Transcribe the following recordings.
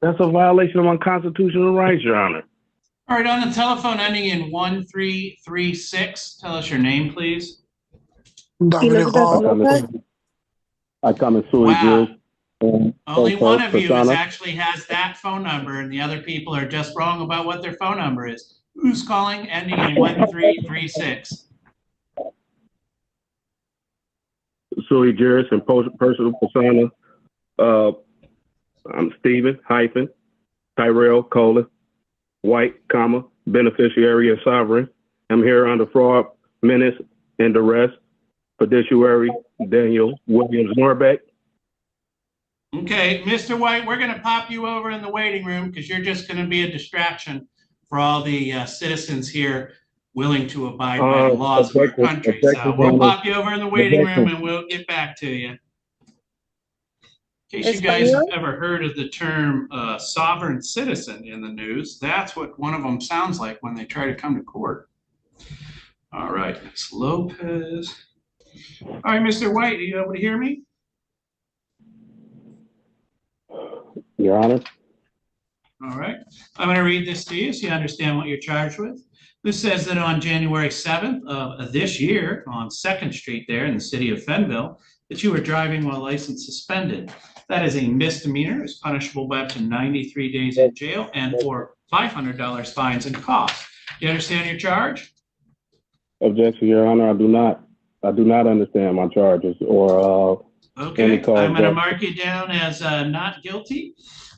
That's a violation of my constitutional rights, Your Honor. All right, on the telephone ending in 1336, tell us your name, please. Dominic Hall. I come in sui Wow. juris. Only one of you actually has that phone number, and the other people are just wrong about what their phone number is. Who's calling ending in 1336? Sui juris and personal persona. I'm Stephen hyphen Tyrell White, beneficiary and sovereign. I'm here under fraud, menace, and duress. Fiduciary Daniel Williams Norbeck. Okay, Mr. White, we're going to pop you over in the waiting room because you're just going to be a distraction for all the citizens here willing to abide by the laws of our country. So we'll pop you over in the waiting room and we'll get back to you. In case you guys have ever heard of the term sovereign citizen in the news, that's what one of them sounds like when they try to come to court. All right, Ms. Lopez. All right, Mr. White, are you able to hear me? Your Honor. All right, I'm going to read this to you so you understand what you're charged with. This says that on January 7th of this year on 2nd Street there in the city of Fenville, that you were driving while license suspended. That is a misdemeanor. It's punishable by up to 93 days in jail and or $500 fines and costs. Do you understand your charge? Objection, Your Honor. I do not understand my charges or okay. I'm going to mark you down as not guilty,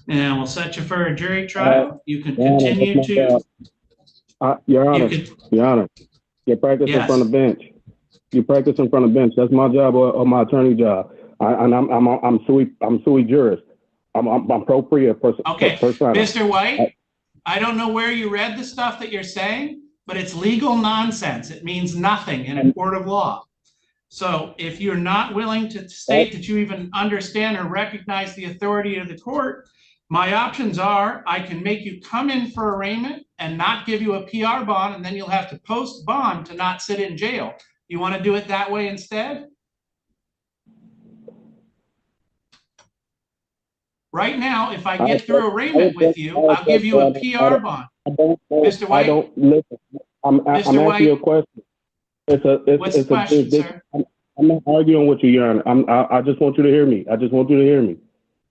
and we'll set you for a jury trial. You can continue to. Your Honor, Your Honor, you practice in front of bench. You practice in front of bench. That's my job or my attorney job. I'm sui juris. I'm appropriate person. Okay, Mr. White, I don't know where you read the stuff that you're saying, but it's legal nonsense. It means nothing in a court of law. So if you're not willing to state that you even understand or recognize the authority of the court, my options are I can make you come in for arraignment and not give you a PR bond, and then you'll have to post bond to not sit in jail. You want to do it that way instead? Right now, if I get through arraignment with you, I'll give you a PR bond. Mr. White? I'm asking you a question. What's the question, sir? I'm not arguing with you, Your Honor. I just want you to hear me.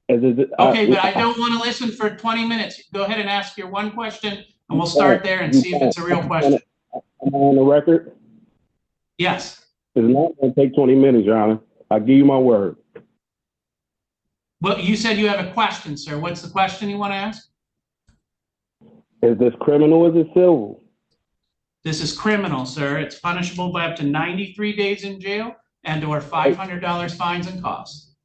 Okay, but I don't want to listen for 20 minutes. Go ahead and ask your one question, and we'll start there and see if it's a real question. Am I on the record? Yes. It's not going to take 20 minutes, Your Honor. I give you my word. Well, you said you have a question, sir. What's the question you want to ask? Is this criminal or is it civil? This is criminal, sir. It's punishable by up to 93 days in jail and or $500 fines and costs.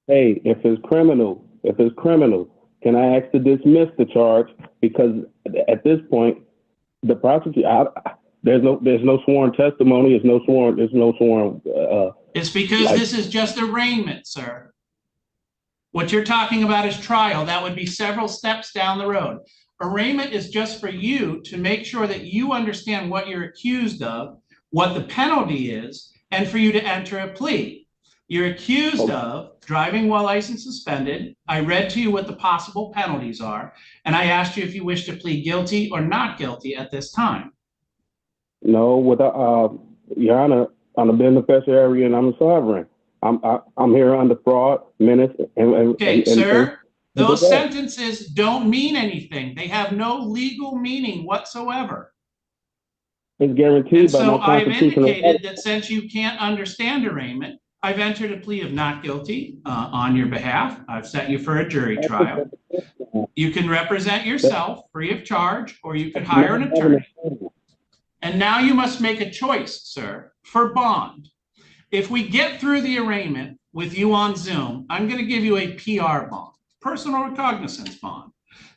Hey, if it's criminal, can I ask to dismiss the charge? Because at this point, the prosecutor, there's no sworn testimony. There's no sworn. It's because this is just arraignment, sir. What you're talking about is trial. That would be several steps down the road. Arraignment is just for you to make sure that you understand what you're accused of, what the penalty is, and for you to enter a plea. You're accused of driving while license suspended. I read to you what the possible penalties are, and I asked you if you wish to plead guilty or not guilty at this time. No, Your Honor, I'm a beneficiary and I'm a sovereign. I'm here under fraud, menace, okay, sir. Those sentences don't mean anything. They have no legal meaning whatsoever. It's guaranteed by my constitutional I've indicated that since you can't understand arraignment, I've entered a plea of not guilty on your behalf. I've set you for a jury trial. You can represent yourself free of charge, or you could hire an attorney. And now you must make a choice, sir, for bond. If we get through the arraignment with you on Zoom, I'm going to give you a PR bond, personal recognizance bond.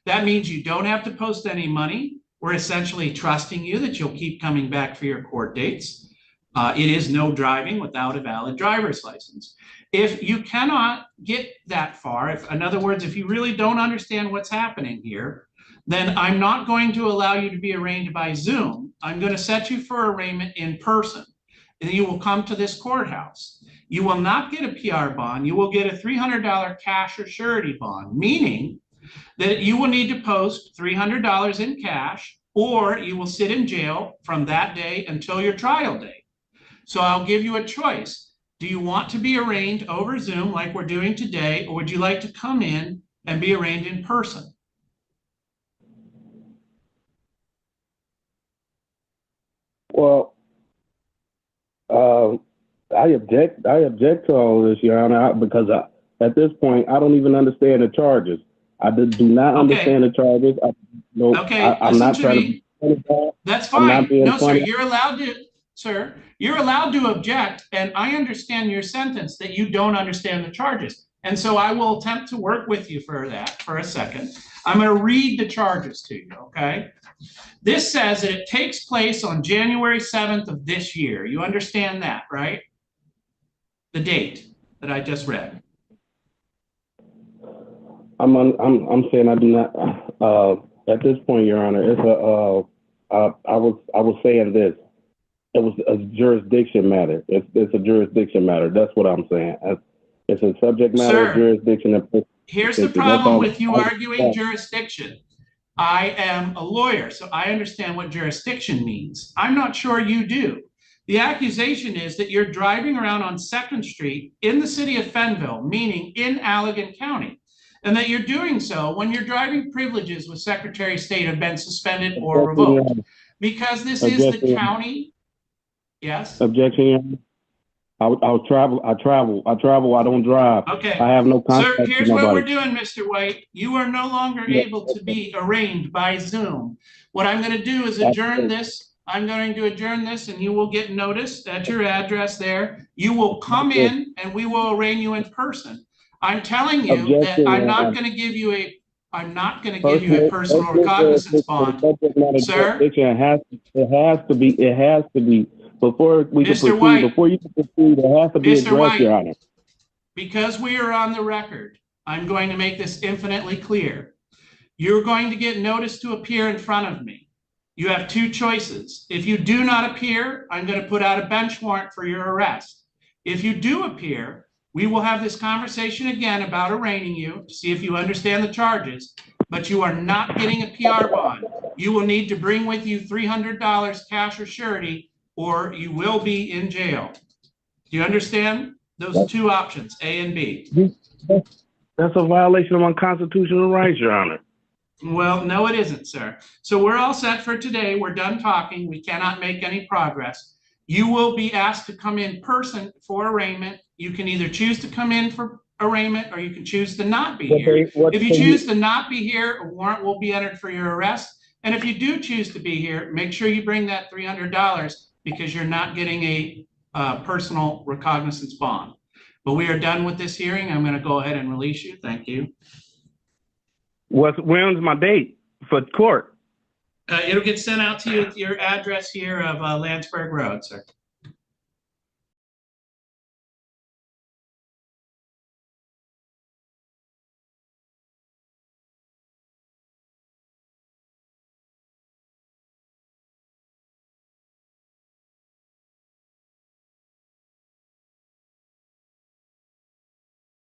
That means you don't have to post any money. We're essentially trusting you that you'll keep coming back for your court dates. It is no driving without a valid driver's license. If you cannot get that far, in other words, if you really don't understand what's happening here, then I'm not going to allow you to be arraigned by Zoom. I'm going to set you for arraignment in person. And you will come to this courthouse. You will not get a PR bond. You will get a $300 cash or surety bond, meaning that you will need to post $300 in cash, or you will sit in jail from that day until your trial date. So I'll give you a choice. Do you want to be arraigned over Zoom like we're doing today, or would you like to come in and be arraigned in person? Well, I object to all this, Your Honor, because at this point, I don't even understand the charges. I do not understand the charges. I'm not trying to. That's fine. No, sir, you're allowed to, sir, you're allowed to object, and I understand your sentence that you don't understand the charges. And so I will attempt to work with you for that for a second. I'm going to read the charges to you, okay? This says that it takes place on January 7th of this year. You understand that, right? The date that I just read. I'm saying I do not. At this point, Your Honor, it's I was saying this. It was a jurisdiction matter. It's a jurisdiction matter. That's what I'm saying. It's a subject matter of jurisdiction. Here's the problem with you arguing jurisdiction. I am a lawyer, so I understand what jurisdiction means. I'm not sure you do. The accusation is that you're driving around on 2nd Street in the city of Fenville, meaning in Allegan County, and that you're doing so when your driving privileges with Secretary of State have been suspended or revoked. Because this is the county. Yes? Objection. I travel. I don't drive. Okay. I have no contact. Sir, here's what we're doing, Mr. White. You are no longer able to be arraigned by Zoom. What I'm going to do is adjourn this. I'm going to adjourn this, and you will get notice at your address there. You will come in, and we will arraign you in person. I'm telling you that I'm not going to give you a personal recognizance bond, sir. It has to be. Before we can proceed, White, before you can proceed, it has to be addressed, Your Honor. Because we are on the record, I'm going to make this infinitely clear. You're going to get notice to appear in front of me. You have two choices. If you do not appear, I'm going to put out a bench warrant for your arrest. If you do appear, we will have this conversation again about arraigning you to see if you understand the charges, but you are not getting a PR bond. You will need to bring with you $300 cash or surety, or you will be in jail. Do you understand those two options, A and B? That's a violation of my constitutional rights, Your Honor. Well, no, it isn't, sir. So we're all set for today. We're done talking. We cannot make any progress. You will be asked to come in person for arraignment. You can either choose to come in for arraignment, or you can choose to not be here. If you choose to not be here, a warrant will be entered for your arrest. And if you do choose to be here, make sure you bring that $300, because you're not getting a personal recognizance bond. But we are done with this hearing. I'm going to go ahead and release you. Thank you. When's my date for court? It'll get sent out to you at your address here of Landsberg Road, sir.